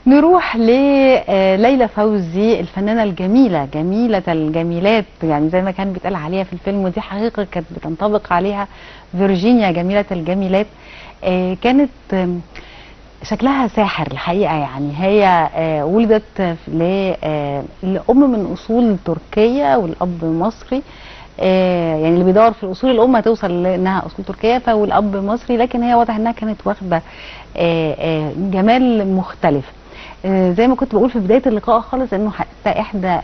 نروح لليلى فوزي، الفنانة الجميلة، جميلة الجميلات، يعني زي ما كان بيتقال عليها في الفيلم، ودي حقيقة كانت بتنطبق عليها، فيرجينيا جميلة الجميلات. كانت شكلها ساحر الحقيقة. يعني هي ولدت لأم من أصول تركية والأب مصري. يعني اللي بيدور في الأصول الأم هتوصل لأنها أصول تركية والأب مصري، لكن هي واضح أنها كانت واخدة جمال مختلف. زي ما كنت بقول في بداية اللقاء خالص، انه حتى احدى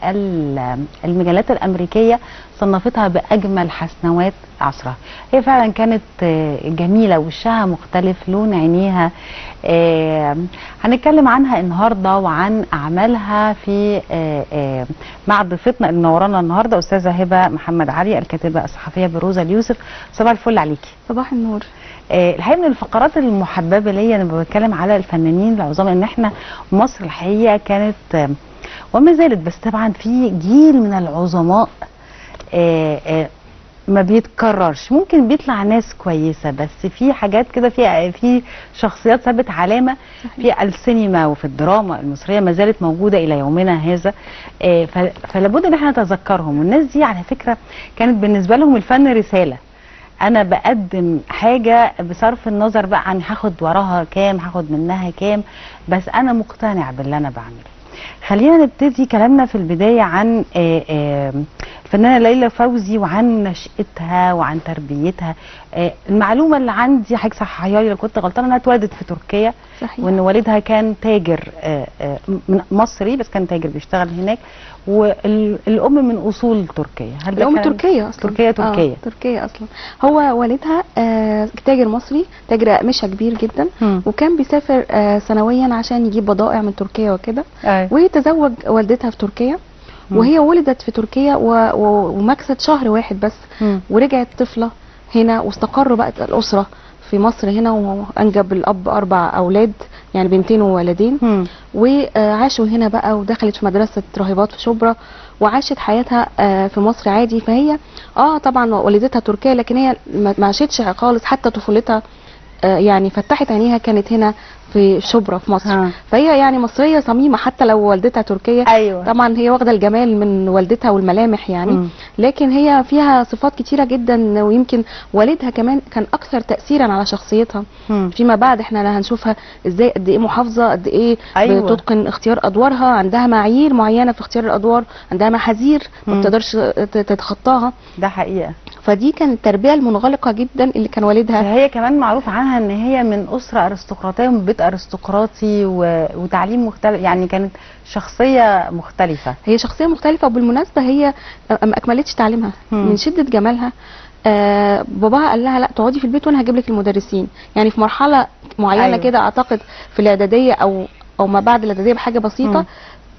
المجلات الامريكية صنفتها باجمل حسنوات عصرها. هي فعلا كانت جميلة، وشها مختلف، لون عينيها. هنتكلم عنها النهاردة وعن اعمالها في مع ضيفتنا اللي منورانا النهاردة، استاذة هبة محمد علي، الكاتبة الصحفية بروزة اليوسف. صباح الفل عليكي. صباح النور. الحقيقه من الفقرات المحببه ليا لما بتكلم على الفنانين العظام، ان احنا مصر الحقيقه كانت وما زالت، بس طبعا في جيل من العظماء ما بيتكررش. ممكن بيطلع ناس كويسه، بس في حاجات كده، في شخصيات سابت علامه في السينما وفي الدراما المصريه، ما زالت موجوده الى يومنا هذا. فلابد ان احنا نتذكرهم. والناس دي على فكره كانت بالنسبه لهم الفن رساله. انا بقدم حاجه بصرف النظر بقى عن هاخد وراها كام، هاخد منها كام، بس انا مقتنع باللي انا بعمله. خلينا نبتدي كلامنا في البدايه عن الفنانه ليلى فوزي، وعن نشأتها وعن تربيتها. المعلومه اللي عندي، حضرتك صححيها لي لو كنت غلطانه، انها اتولدت في تركيا. صحيح. وان والدها كان تاجر مصري، بس كان تاجر بيشتغل هناك. والام من اصول تركيه. هل الام تركيه اصلا؟ تركيه اصلا. هو والدها تاجر مصري، تاجر اقمشه كبير جدا. وكان بيسافر سنويا عشان يجيب بضائع من تركيا وكده. وتزوج والدتها في تركيا. وهي ولدت في تركيا ومكثت شهر واحد بس. ورجعت طفله هنا، واستقروا بقت الاسره في مصر هنا، وانجب الاب 4 اولاد، يعني بنتين وولدين. وعاشوا هنا بقى، ودخلت في مدرسه راهبات في شبرا، وعاشت حياتها في مصر عادي. فهي طبعا والدتها تركيا، لكن هي ما عاشتش خالص حتى طفولتها. يعني فتحت عينيها كانت هنا في شبرا في مصر. فهي يعني مصريه صميمه حتى لو والدتها تركيه. أيوة. طبعا هي واخده الجمال من والدتها والملامح يعني. لكن هي فيها صفات كتيره جدا، ويمكن والدها كمان كان اكثر تاثيرا على شخصيتها. فيما بعد احنا هنشوفها ازاي، قد ايه محافظه، قد ايه أيوة. بتتقن اختيار ادوارها، عندها معايير معينه في اختيار الادوار، عندها محاذير ما بتقدرش تتخطاها. ده حقيقه. فدي كانت التربيه المنغلقه جدا اللي كان والدها. هي كمان معروف عنها ان هي من اسره ارستقراطيه، ومن بيت ارستقراطي وتعليم مختلف. يعني كانت شخصيه مختلفه. هي شخصيه مختلفه، وبالمناسبه هي ما اكملتش تعليمها من شده جمالها. باباها قال لها لا تقعدي في البيت وانا هجيب لك المدرسين. يعني في مرحله معينه. أيوة. كده اعتقد في الاعداديه او ما بعد الاعداديه بحاجه بسيطه.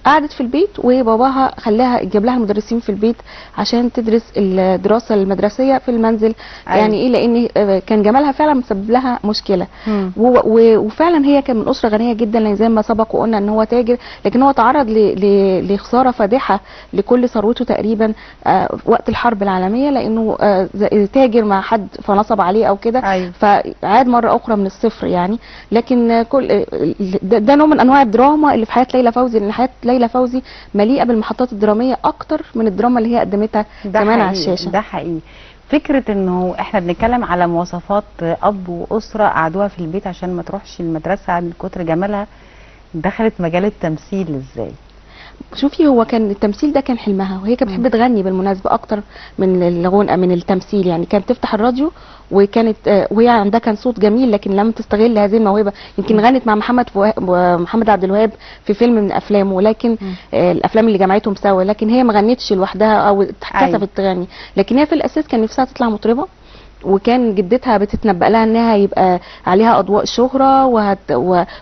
قعدت في البيت، وباباها خلاها يجيب لها المدرسين في البيت عشان تدرس الدراسه المدرسيه في المنزل. أيوة. يعني ايه، لان كان جمالها فعلا مسبب لها مشكله. وفعلا هي كان من اسره غنيه جدا، لان زي ما سبق وقلنا ان هو تاجر، لكن هو تعرض لخساره فادحه لكل ثروته تقريبا وقت الحرب العالميه، لانه تاجر مع حد فنصب عليه او كده. أيوة. فعاد مره اخرى من الصفر يعني. لكن كل ده نوع من انواع الدراما اللي في حياه ليلى فوزي، لان حياه ليلى فوزي مليئه بالمحطات الدراميه اكتر من الدراما اللي هي قدمتها كمان على الشاشه. ده حقيقي. فكره انه احنا بنتكلم على مواصفات اب واسره قعدوها في البيت عشان ما تروحش المدرسه من كتر جمالها، دخلت مجال التمثيل ازاي؟ شوفي، هو كان التمثيل ده كان حلمها، وهي كانت بتحب تغني بالمناسبه اكتر من الغنى من التمثيل. يعني كانت تفتح الراديو، وكانت وهي عندها كان صوت جميل، لكن لم تستغل هذه الموهبه. يمكن غنت مع محمد عبد الوهاب في فيلم من افلامه، ولكن الافلام اللي جمعتهم سوا، لكن هي ما غنتش لوحدها او اتكسفت تغني. لكن هي في الاساس كان نفسها تطلع مطربه، وكان جدتها بتتنبأ لها انها يبقى عليها اضواء شهره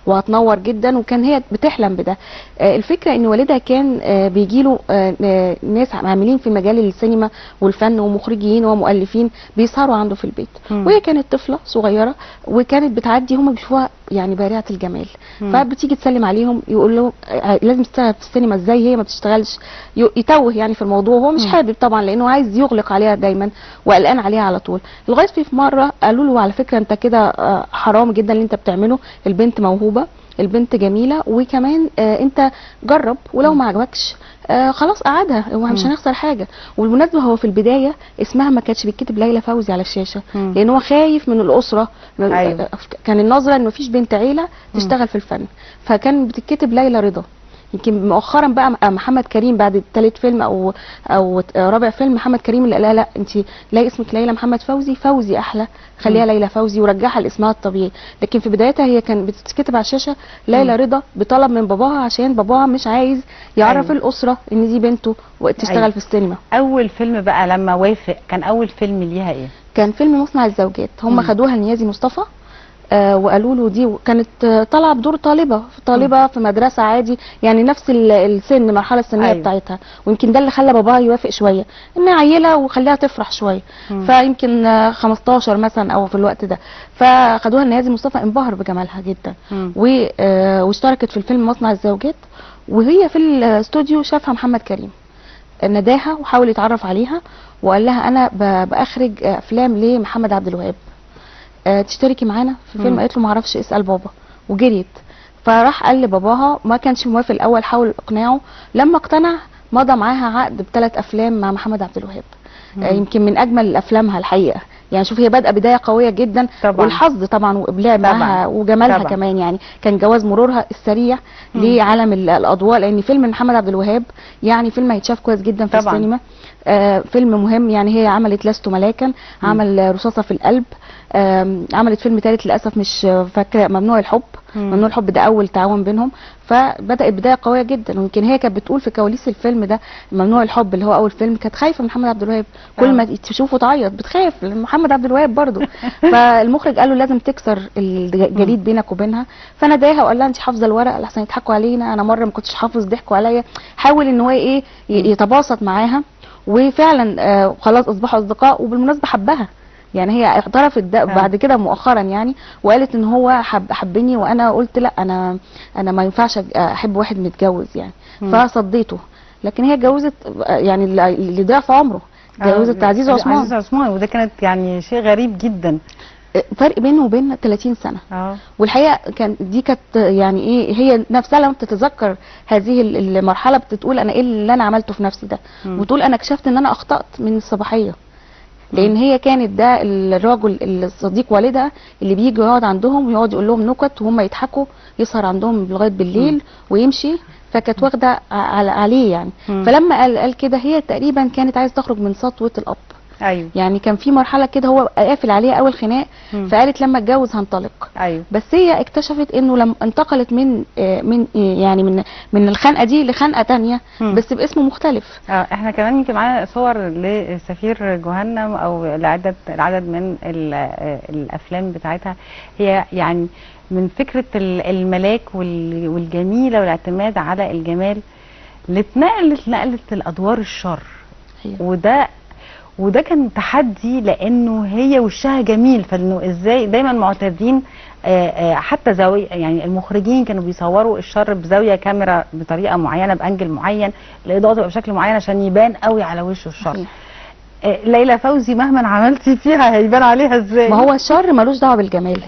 وهتنور جدا، وكان هي بتحلم بده. الفكره ان والدها كان بيجيله ناس عاملين في مجال السينما والفن، ومخرجين ومؤلفين بيسهروا عنده في البيت. وهي كانت طفله صغيره، وكانت بتعدي هم بيشوفوها يعني بارعه الجمال. فبتيجي تسلم عليهم، يقول له لازم تشتغل في السينما ازاي، هي ما بتشتغلش. يتوه يعني في الموضوع، هو مش حابب طبعا، لانه عايز يغلق عليها دايما وقلقان عليها على طول. لغايه في مره قالوا له على فكره انت كده حرام جدا اللي انت بتعمله، البنت موهوبه البنت جميله، وكمان انت جرب ولو ما عجبكش خلاص قعدها، هو مش هنخسر حاجه. وبالمناسبه هو في البدايه اسمها ما كانتش بيتكتب ليلى فوزي على الشاشه، لان هو خايف من الاسره. أيوة. كان النظره ان مفيش بنت عيله تشتغل في الفن، فكان بتتكتب ليلى رضا. يمكن مؤخرا بقى محمد كريم بعد ثالث فيلم او رابع فيلم، محمد كريم اللي قال لا انت لا اسمك ليلى محمد فوزي، فوزي احلى، خليها ليلى فوزي، ورجعها لاسمها الطبيعي. لكن في بدايتها هي كانت بتتكتب على الشاشه ليلى رضا بطلب من باباها، عشان باباها مش عايز يعرف الاسره ان دي بنته وتشتغل في السينما. اول فيلم بقى لما وافق كان اول فيلم ليها ايه؟ كان فيلم مصنع الزوجات. هم خدوها لنيازي مصطفى وقالوا له دي كانت طالعه بدور طالبه في مدرسه عادي، يعني نفس السن، المرحله السنيه بتاعتها. ويمكن ده اللي خلى باباها يوافق شويه، انها عيله وخليها تفرح شويه. فيمكن 15 مثلا او في الوقت ده، فخدوها لنيازي مصطفى، انبهر بجمالها جدا. واشتركت في الفيلم مصنع الزوجات. وهي في الاستوديو شافها محمد كريم، نداها وحاول يتعرف عليها، وقال لها انا باخرج افلام لمحمد عبد الوهاب، تشتركي معانا في فيلم. قالت له ما اعرفش، اسال بابا. وجريت. فراح قال لباباها، ما كانش موافق الاول، حاول اقناعه. لما اقتنع مضى معاها عقد ب3 افلام مع محمد عبد الوهاب. يمكن من اجمل افلامها الحقيقه. يعني شوف هي بادئه بدايه قويه جدا طبعا. والحظ طبعا وابلاع معاها وجمالها طبعا. كمان يعني كان جواز مرورها السريع لعالم الاضواء، لان فيلم محمد عبد الوهاب يعني فيلم هيتشاف كويس جدا في طبعا. السينما. فيلم مهم. يعني هي عملت لست ملاكا، عمل رصاصه في القلب، عملت فيلم ثالث للاسف مش فاكره، ممنوع الحب. ممنوع الحب ده اول تعاون بينهم، فبدات بدايه قويه جدا. ويمكن هي كانت بتقول في كواليس الفيلم ده ممنوع الحب اللي هو اول فيلم، كانت خايفه من محمد عبد الوهاب، كل ما تشوفه تعيط بتخاف محمد عبد الوهاب برضه. فالمخرج قال له لازم تكسر الجليد بينك وبينها، فناداها وقال لها انت حافظه الورق لحسن يضحكوا علينا، انا مره ما كنتش حافظ ضحكوا عليا. حاول ان هو ايه يتباسط معاها، وفعلا خلاص اصبحوا اصدقاء. وبالمناسبه حبها، يعني هي اعترفت ده بعد كده مؤخرا يعني، وقالت ان هو حبني، وانا قلت لا، انا ما ينفعش احب واحد متجوز يعني. فصديته. لكن هي اتجوزت يعني اللي ضعف عمره، اتجوزت عزيز عثمان. عزيز عثمان، وده كانت يعني شيء غريب جدا، فرق بينه وبين 30 سنه. والحقيقه دي كانت يعني ايه، هي نفسها لما بتتذكر هذه المرحله بتقول انا ايه اللي انا عملته في نفسي ده، وتقول انا اكتشفت ان انا اخطات من الصباحيه. لان هي كانت ده الراجل الصديق والدها اللي بيجي يقعد عندهم ويقعد يقول لهم نكت وهم يضحكوا، يسهر عندهم لغايه بالليل ويمشي. فكانت واخده عليه يعني. فلما قال كده، هي تقريبا كانت عايزه تخرج من سطوه الاب. ايوه. يعني كان في مرحله كده هو قافل عليها اول خناق، فقالت لما اتجوز هنطلق. ايوه. بس هي اكتشفت انه لما انتقلت من الخنقه دي لخنقه ثانيه بس باسم مختلف. احنا كمان يمكن معانا صور لسفير جهنم او العدد من الافلام بتاعتها. هي يعني من فكره الملاك والجميله والاعتماد على الجمال اللي اتنقلت الادوار الشر. أيوة. وده كان تحدي، لانه هي وشها جميل، فانه ازاي دايما معتادين حتى زاويه، يعني المخرجين كانوا بيصوروا الشر بزاويه كاميرا بطريقه معينه، بانجل معين، الاضاءه تبقى بشكل معين عشان يبان قوي على وشه الشر. ليلى فوزي مهما عملتي فيها هيبان عليها ازاي؟ ما هو الشر ملوش دعوه بالجمال.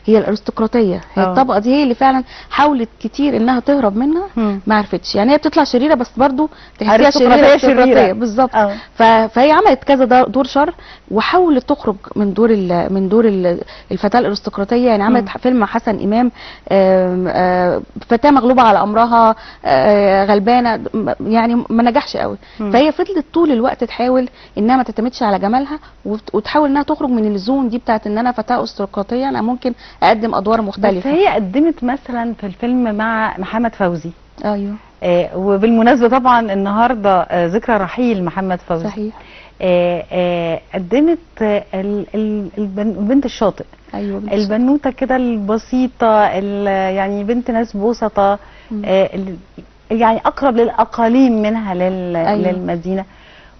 هي الارستقراطيه، هي الطبقه دي هي اللي فعلا حاولت كتير انها تهرب منها، ما عرفتش. يعني هي بتطلع شريره بس برضو تحسيها شريره بالظبط. فهي عملت كذا دور شر، وحاولت تخرج من دور الفتاه الارستقراطيه. يعني عملت فيلم مع حسن امام، فتاه مغلوبه على امرها، غلبانه، يعني ما نجحش قوي. فهي فضلت طول الوقت تحاول انها ما تعتمدش على جمالها، وتحاول انها تخرج من الزون دي بتاعت ان انا فتاه ارستقراطيه، انا ممكن اقدم ادوار مختلفه. بس هي قدمت مثلا في الفيلم مع محمد فوزي. ايوه. وبالمناسبه طبعا النهارده ذكرى رحيل محمد فوزي. صحيح. قدمت البنت الشاطئ. ايوه. البنوته كده البسيطه، يعني بنت ناس بسطة، يعني اقرب للاقاليم منها أيوة. للمدينه،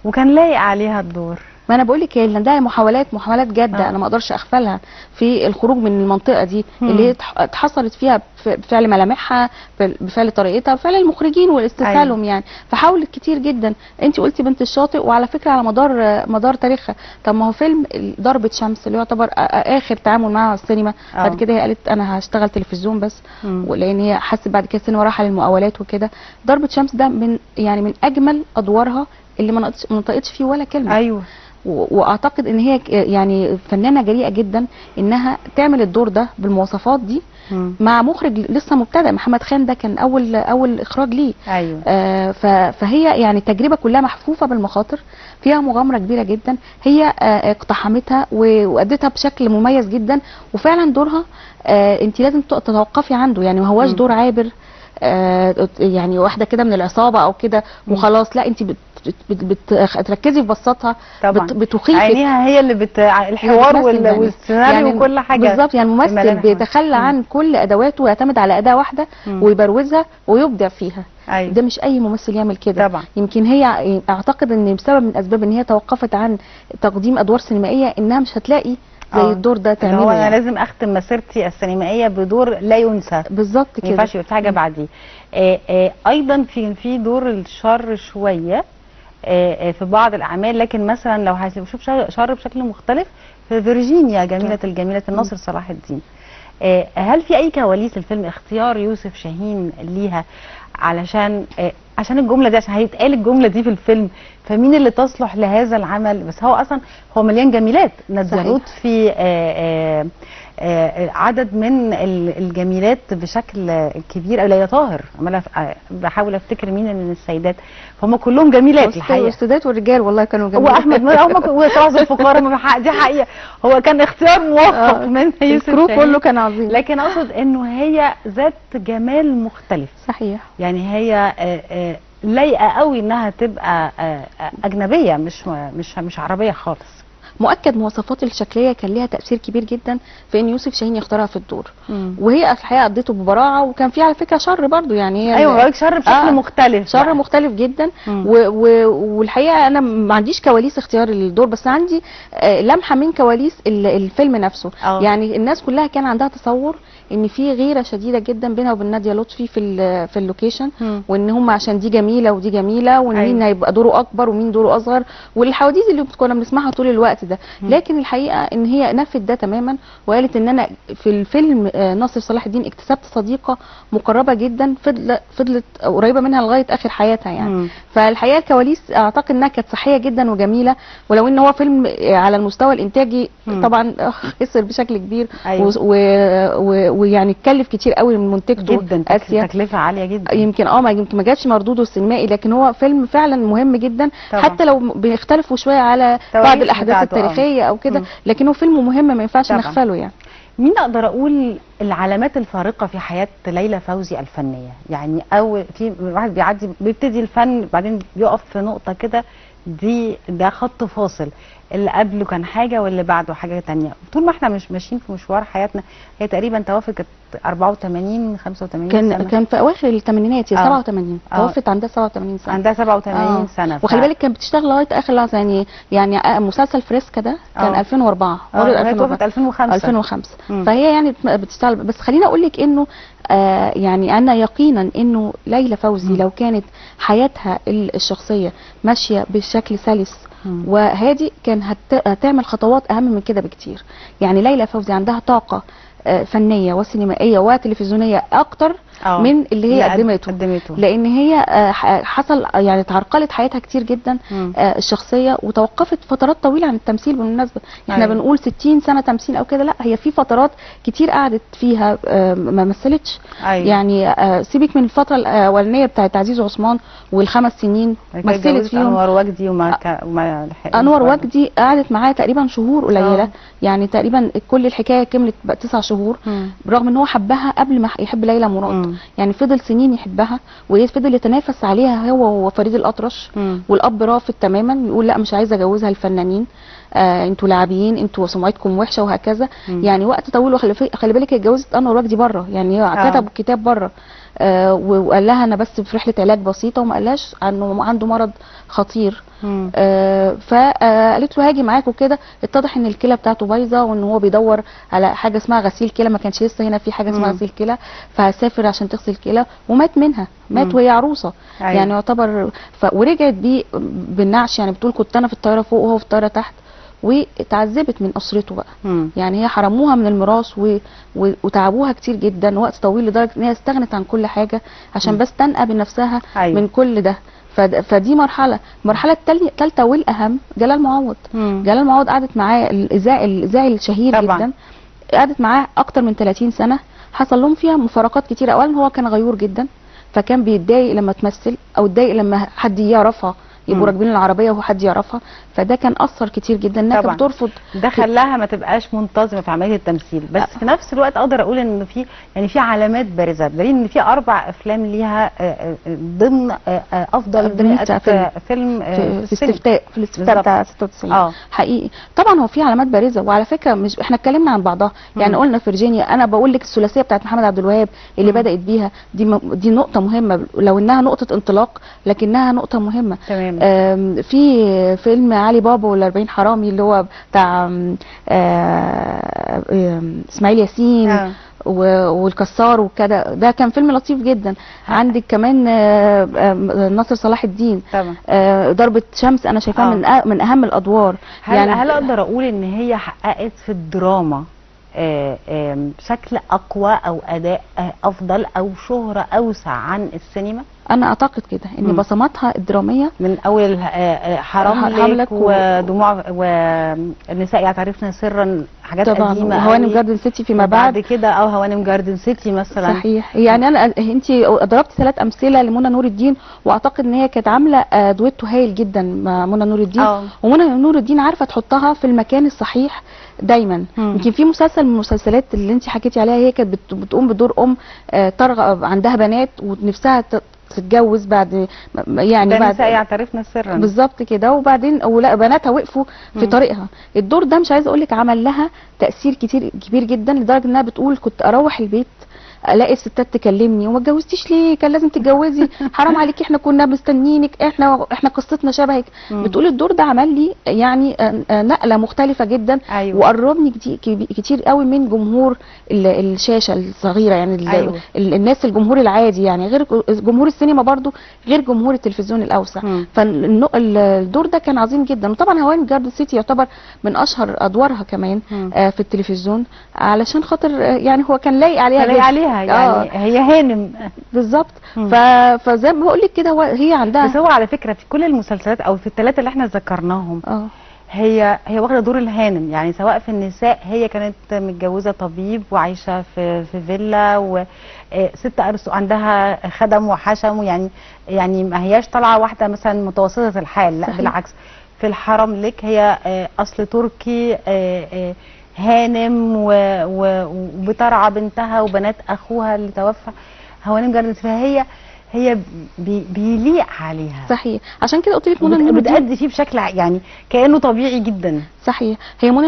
وكان لايق عليها الدور. ما انا بقول لك هي ده محاولات جاده، آه. انا ما اقدرش اغفلها في الخروج من المنطقه دي اللي هي اتحصرت فيها بفعل ملامحها، بفعل طريقتها، بفعل المخرجين واستسهالهم. أيوة. يعني فحاولت كتير جدا. انت قلتي بنت الشاطئ، وعلى فكره على مدار تاريخها. طب ما هو فيلم ضربة شمس اللي يعتبر اخر تعامل معاها على السينما، بعد كده هي قالت انا هشتغل تلفزيون بس، لان هي حست بعد كده السينما راحه للمقاولات وكده. ضربة شمس ده من اجمل ادوارها اللي ما نطقتش فيه ولا كلمه. ايوه. واعتقد ان هي يعني فنانه جريئه جدا انها تعمل الدور ده بالمواصفات دي مع مخرج لسه مبتدئ. محمد خان ده كان اول اخراج ليه. ايوه. فهي يعني التجربه كلها محفوفه بالمخاطر، فيها مغامره كبيره جدا. هي اقتحمتها وادتها بشكل مميز جدا، وفعلا دورها انت لازم تتوقفي عنده. يعني ما هواش دور عابر يعني واحده كده من العصابه او كده وخلاص، لا انت بتركزي في بساطها، بتخيفي عينيها هي اللي الحوار والسيناريو يعني وكل حاجه بالظبط. يعني الممثل بيتخلى عن كل ادواته ويعتمد على اداه واحده ويبروزها ويبدع فيها. أيوة. ده مش اي ممثل يعمل كده طبعا. يمكن هي اعتقد ان بسبب من اسباب ان هي توقفت عن تقديم ادوار سينمائيه انها مش هتلاقي زي الدور ده تعمله. هو انا لازم اختم مسيرتي السينمائيه بدور لا ينسى بالظبط كده، ما ينفعش يبقى في حاجه بعديه. ايضا في دور الشر شويه في بعض الاعمال، لكن مثلا لو هنشوف شر بشكل مختلف في فيرجينيا جميله الجميله الناصر صلاح الدين. هل في اي كواليس الفيلم اختيار يوسف شاهين ليها عشان الجمله دي، عشان هيتقال الجمله دي في الفيلم، فمين اللي تصلح لهذا العمل؟ بس هو اصلا هو مليان جميلات. نزلوت في عدد من الجميلات بشكل كبير. ليلى طاهر، عماله بحاول افتكر مين من السيدات، فهم كلهم جميلات الحقيقه. السيدات والرجال والله كانوا جميلات. واحمد هم وطاز الفقراء دي حقيقه هو كان اختيار موفق من يوسف شاهين. كله كان عظيم، لكن اقصد انه هي ذات جمال مختلف. صحيح. يعني هي لايقه قوي انها تبقى اجنبيه مش عربيه خالص. مؤكد مواصفات الشكليه كان ليها تاثير كبير جدا في ان يوسف شاهين يختارها في الدور. وهي الحقيقه اديته ببراعه، وكان في على فكره شر برضو. يعني هي ايوه بقولك شر بشكل مختلف، شر مختلف جدا. والحقيقه انا ما عنديش كواليس اختيار الدور، بس عندي لمحه من كواليس الفيلم نفسه. يعني الناس كلها كان عندها تصور ان في غيره شديده جدا بينها وبين ناديه لطفي في اللوكيشن، وان هم عشان دي جميله ودي جميله، وان مين هيبقى دوره اكبر ومين دوره اصغر، والحواديت اللي كنا بنسمعها طول الوقت ده. لكن الحقيقه ان هي نفت ده تماما، وقالت ان انا في الفيلم ناصر صلاح الدين اكتسبت صديقه مقربه جدا فضلت قريبه منها لغايه اخر حياتها. يعني فالحقيقه الكواليس اعتقد انها كانت صحيه جدا وجميله، ولو ان هو فيلم على المستوى الانتاجي طبعا خسر بشكل كبير. ويعني اتكلف كتير قوي من منتجته جدا، تكلفه عاليه جدا. يمكن ما جابش مردوده السينمائي، لكن هو فيلم فعلا مهم جدا طبعا. حتى لو بيختلفوا شويه على بعض الاحداث التاريخيه او كده، لكن هو فيلم مهم ما ينفعش نغفله. يعني مين اقدر اقول العلامات الفارقه في حياه ليلى فوزي الفنيه؟ يعني في واحد بيبتدي الفن بعدين بيقف في نقطه كده، ده خط فاصل، اللي قبله كان حاجه واللي بعده حاجه ثانيه. طول ما احنا مش ماشيين في مشوار حياتنا. هي تقريبا توفت 84 85 سنه، كان في اواخر الثمانينات. هي 87 توفت عندها 87 سنه. عندها 87 سنه. وخلي بالك كانت بتشتغل لغايه اخر لحظه. يعني مسلسل فريسكا ده كان 2004 هي توفت 2005. فهي يعني بتشتغل. بس خليني اقول لك انه يعني انا يقينا انه ليلى فوزي لو كانت حياتها الشخصيه ماشيه بشكل سلس وهادي كان هتعمل خطوات اهم من كده بكتير. يعني ليلى فوزي عندها طاقه فنيه وسينمائيه وتلفزيونيه اكتر من اللي هي قدمته. لان هي حصل يعني تعرقلت حياتها كتير جدا الشخصيه، وتوقفت فترات طويله عن التمثيل. بالمناسبه احنا بنقول 60 سنه تمثيل او كده، لا هي في فترات كتير قعدت فيها ما مثلتش. يعني سيبك من الفتره الاولانيه بتاعت عزيز عثمان والخمس سنين مثلت فيهم. انور وجدي انور وجدي قعدت معاه تقريبا شهور قليله. يعني تقريبا كل الحكايه كملت 9 شهور، برغم ان هو حبها قبل ما يحب ليلى مراد. يعني فضل سنين يحبها، وفضل يتنافس عليها هو وفريد الأطرش. والاب رافض تماما، يقول لا مش عايز اجوزها الفنانين. انتوا لاعبين، انتوا سمعتكم وحشه وهكذا. يعني وقت طويل. خلي بالك هي اتجوزت انا وراجدي بره، يعني هي كتب كتاب بره. وقال لها انا بس في رحله علاج بسيطه، وما قالهاش انه عنده مرض خطير. فقالت له هاجي معاك وكده. اتضح ان الكلى بتاعته بايظه، وان هو بيدور على حاجه اسمها غسيل كلى، ما كانش لسه هنا في حاجه اسمها غسيل كلى، فهسافر عشان تغسل كلى، ومات منها. مات وهي عروسه. أيوة. يعني يعتبر ورجعت بيه بالنعش. يعني بتقول كنت انا في الطياره فوق وهو في الطياره تحت، واتعذبت من اسرته بقى. يعني هي حرموها من الميراث وتعبوها كتير جدا وقت طويل، لدرجه ان هي استغنت عن كل حاجه عشان بس تنقى بنفسها. أيوة. من كل ده. فدي المرحله الثالثه والاهم جلال معوض. جلال معوض قعدت معاه الاذاعي الشهير طبعا. جدا، قعدت معاه اكتر من 30 سنه. حصل لهم فيها مفارقات كتيره. اولا هو كان غيور جدا، فكان بيتضايق لما تمثل، او اتضايق لما حد يعرفها، يبقوا راكبين العربيه وهو حد يعرفها. فده كان اثر كتير جدا انها كانت بترفض. ده خلاها ما تبقاش منتظمه في عمليه التمثيل. بس في نفس الوقت اقدر اقول ان في علامات بارزه، بدليل ان في 4 افلام ليها ضمن افضل 100 فيلم في الاستفتاء بتاع 96. حقيقي طبعا هو في علامات بارزه. وعلى فكره مش احنا اتكلمنا عن بعضها. يعني قلنا فيرجينيا، انا بقول لك الثلاثيه بتاعت محمد عبد الوهاب اللي بدات بيها دي نقطه مهمه، لو انها نقطه انطلاق لكنها نقطه مهمه. تمام. في فيلم علي بابا وال40 حرامي اللي هو بتاع اسماعيل ياسين والكسار وكده، ده كان فيلم لطيف جدا. عندك كمان ناصر صلاح الدين طبعا. ضربة شمس انا شايفاها من اهم الادوار. هل اقدر اقول ان هي حققت في الدراما شكل اقوى او اداء افضل او شهرة اوسع عن السينما؟ انا اعتقد كده ان بصماتها الدراميه من اول حرام لك ودموع والنساء يعترفن سرا، حاجات قديمه، وهوانم جاردن سيتي فيما بعد كده، او هوانم جاردن سيتي مثلا. صحيح. يعني انت ضربت 3 امثله لمنى نور الدين، واعتقد ان هي كانت عامله دويتو هايل جدا مع منى نور الدين. ومنى نور الدين عارفه تحطها في المكان الصحيح دايما. يمكن في مسلسل من المسلسلات اللي انت حكيتي عليها، هي كانت بتقوم بدور ترغب عندها بنات ونفسها تتجوز بعد، يعني بعد نساء يعترفن سرا بالظبط كده. وبعدين بناتها وقفوا في طريقها. الدور ده مش عايزه اقول لك عمل لها تاثير كبير جدا، لدرجه انها بتقول كنت اروح البيت الاقي الستات تكلمني وما اتجوزتيش ليه؟ كان لازم تتجوزي، حرام عليكي، احنا كنا مستنيينك، احنا قصتنا شبهك. بتقول الدور ده عمل لي يعني نقله مختلفه جدا. أيوة. وقربني كتير قوي من جمهور الشاشه الصغيره، يعني أيوة. الناس الجمهور العادي، يعني غير جمهور السينما برضو، غير جمهور التلفزيون الاوسع. فالدور ده كان عظيم جدا. وطبعا هوانم جاردن سيتي يعتبر من اشهر ادوارها كمان في التلفزيون، علشان خاطر يعني هو كان لايق عليها يعني هي هانم بالظبط. فزي ما بقول لك كده هي عندها. بس هو على فكره في كل المسلسلات او في ال3 اللي احنا ذكرناهم هي واخده دور الهانم. يعني سواء في النساء هي كانت متجوزه طبيب وعايشه في فيلا، وست عندها خدم وحشم، يعني ما هياش طالعه واحده مثلا متوسطه الحال، لا. صحيح. بالعكس. في الحرم لك هي اصل تركي، هانم وبترعى بنتها وبنات اخوها اللي توفى، هوانم جاردن. فهي بيليق عليها. صحيح. عشان كده قلت لك منى نور الدين بتأدي فيه بشكل يعني كأنه طبيعي جدا. صحيح. هي منى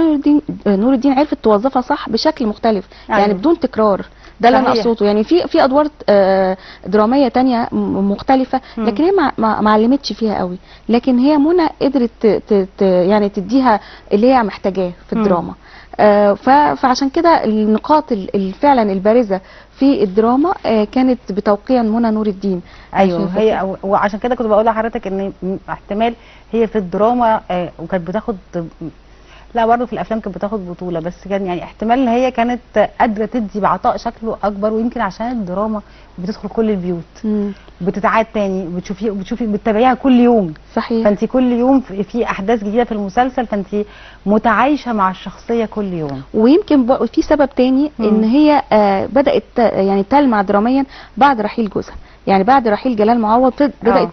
نور الدين عرفت توظفها صح بشكل مختلف. أيوة. يعني بدون تكرار. ده اللي انا اقصده. يعني في ادوار دراميه تانية مختلفه، لكن هي ما علمتش فيها قوي. لكن هي منى قدرت يعني تديها اللي هي محتاجاه في الدراما. فعشان كده النقاط فعلا البارزه في الدراما كانت بتوقيع منى نور الدين. ايوه. هي وعشان كده كنت بقول لحضرتك ان احتمال هي في الدراما وكانت بتاخد، لا برضه في الافلام كانت بتاخد بطوله، بس كان يعني احتمال ان هي كانت قادره تدي بعطاء شكله اكبر. ويمكن عشان الدراما بتدخل كل البيوت، بتتعاد تاني، بتشوفي بتتابعيها كل يوم. صحيح. فانت كل يوم في احداث جديده في المسلسل، فانت متعايشه مع الشخصيه كل يوم. ويمكن في سبب تاني ان هي بدات يعني تلمع دراميا بعد رحيل جوزها. يعني بعد رحيل جلال معوض بدات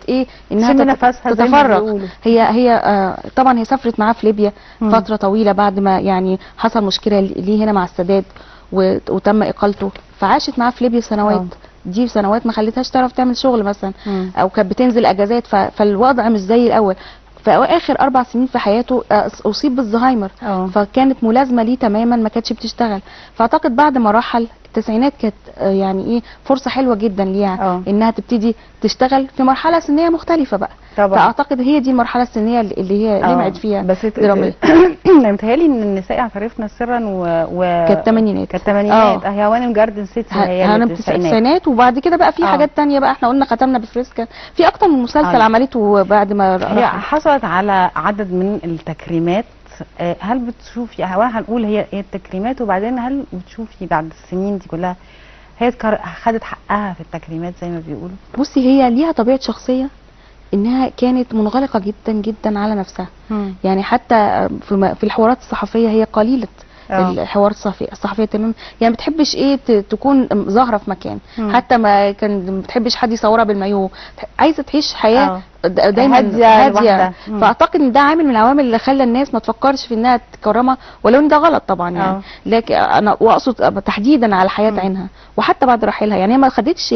انها تتفرغ. هي طبعا هي سافرت معاه في ليبيا فتره طويله بعد ما يعني حصل مشكله ليه هنا مع السادات وتم اقالته، فعاشت معاه في ليبيا سنوات. دي سنوات ما خلتهاش تعرف تعمل شغل مثلا، او كانت بتنزل اجازات، فالوضع مش زي الاول. في اخر 4 سنين في حياته اصيب بالزهايمر، فكانت ملازمه ليه تماما ما كانتش بتشتغل. فاعتقد بعد ما رحل التسعينات كانت يعني ايه فرصه حلوه جدا ليها انها تبتدي تشتغل في مرحله سنيه مختلفه بقى طبعا. فاعتقد هي دي المرحله السنيه اللي هي لمعت فيها بس متهيألي ان النساء عرفنا سرا كانت الثمانينات هي هوانم جاردن سيتي هي التسعينات، وبعد كده بقى في حاجات تانية بقى. احنا قلنا ختمنا بفريسكا، في اكتر من مسلسل عملته بعد ما هي حصلت على عدد من التكريمات. هل بتشوفي هنقول هي التكريمات، وبعدين هل بتشوفي بعد السنين دي كلها هي خدت حقها في التكريمات زي ما بيقولوا؟ بصي هي ليها طبيعه شخصيه انها كانت منغلقه جدا جدا على نفسها. يعني حتى في الحوارات الصحفيه هي قليله الحوار الصحفيه تمام، يعني ما بتحبش تكون ظاهره في مكان. حتى ما كان ما بتحبش حد يصورها بالمايو، عايزه تعيش حياه دايما هاديه. فاعتقد ان ده عامل من العوامل اللي خلى الناس ما تفكرش في انها تكرمها، ولو ان ده غلط طبعا يعني. لكن انا واقصد تحديدا على حياه عينها، وحتى بعد رحيلها يعني هي ما خدتش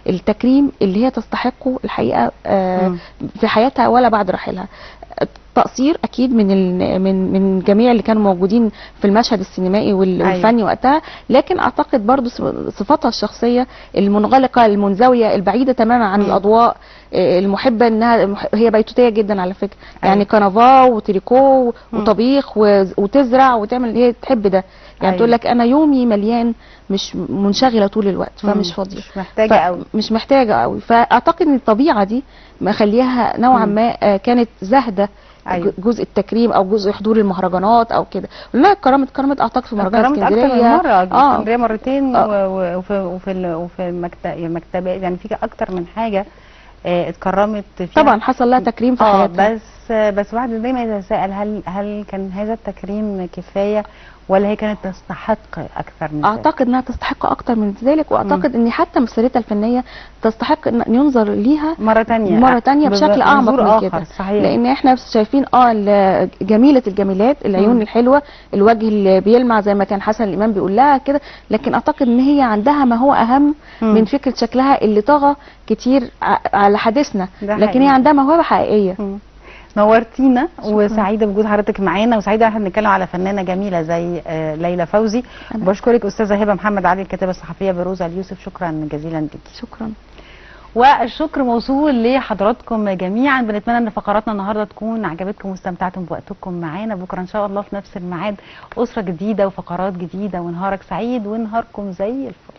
التكريم اللي هي تستحقه الحقيقه في حياتها ولا بعد رحيلها. تقصير اكيد من جميع اللي كانوا موجودين في المشهد السينمائي والفني وقتها، لكن اعتقد برضو صفاتها الشخصيه المنغلقه المنزويه البعيده تماما عن الاضواء، المحبه انها هي بيتوتيه جدا على فكره. يعني كنفا وتريكو وطبيخ وتزرع وتعمل، هي تحب ده يعني. تقول لك انا يومي مليان، مش منشغله طول الوقت، فمش فاضيه، مش محتاجه قوي. فاعتقد ان الطبيعه دي مخليها نوعا ما كانت زاهده جزء التكريم او جزء حضور المهرجانات او كده. لا اتكرمت اعتقد في مهرجان اسكندريه اكتر من مره، اسكندريه مرتين وفي المكتبات يعني في اكتر من حاجه اتكرمت فيها. طبعا حصل لها تكريم في حياتها. بس واحد دايما يتساءل هل كان هذا التكريم كفايه ولا هي كانت تستحق اكثر من ذلك؟ اعتقد انها تستحق اكثر من ذلك، واعتقد ان حتى مسيرتها الفنيه تستحق ان ينظر ليها مره ثانيه بشكل اعمق من كده. لان احنا شايفين جميله الجميلات، العيون الحلوه، الوجه اللي بيلمع زي ما كان حسن الامام بيقول لها كده، لكن اعتقد ان هي عندها ما هو اهم من فكره شكلها اللي طغى كتير على حديثنا، لكن هي عندها موهبه حقيقيه. نورتينا وسعيده بوجود حضرتك معانا، وسعيده احنا بنتكلم على فنانه جميله زي ليلى فوزي. بشكرك استاذه هبه محمد علي الكاتبه الصحفيه بروزا اليوسف، شكرا جزيلا لك. شكرا. والشكر موصول لحضراتكم جميعا. بنتمنى ان فقراتنا النهارده تكون عجبتكم واستمتعتم بوقتكم معانا. بكره ان شاء الله في نفس الميعاد اسره جديده وفقرات جديده، ونهارك سعيد ونهاركم زي الفل.